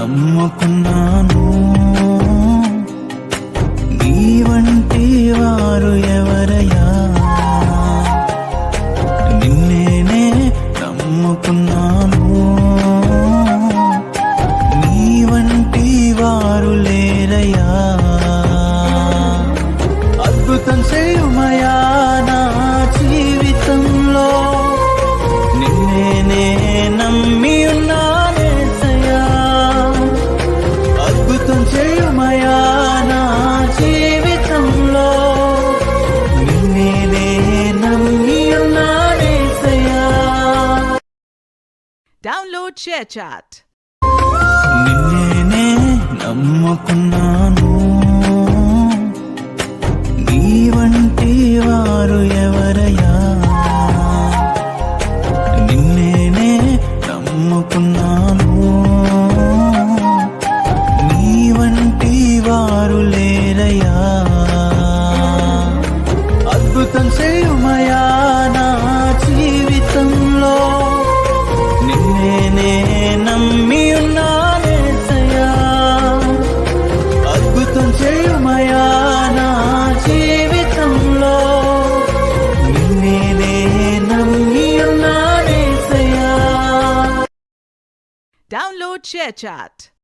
నమ్ముకున్నాను. నీ వంటి వారు ఎవరయ్యా, నిన్నే నమ్ముకున్నాను. నీ వంటి వారు లేరయ్యా, అద్భుతం చేయుమయా నా జీవితంలో. నిన్నే నమ్మి ఉన్నానేసయ్యా, అద్భుతం చేయుమయా నా జీవితంలో. నిన్నే నమ్మి ఉన్నానేసయ్యా. Download ShareChat. నిన్నే నమ్ముకున్నాను. నీ వంటి వారు ఎవరయ్యా, నిన్నే నమ్ముకున్నాను. నీ వంటి వారు లేరయ్యా, అద్భుతం చేయుమయా నా జీవితంలో. నిన్నే నమ్మి ఉన్నానేసయ్యా, అద్భుతం చేయుమయా నా జీవితంలో. నిన్నే నమ్మి ఉన్నానేసయ్యా. Download ShareChat.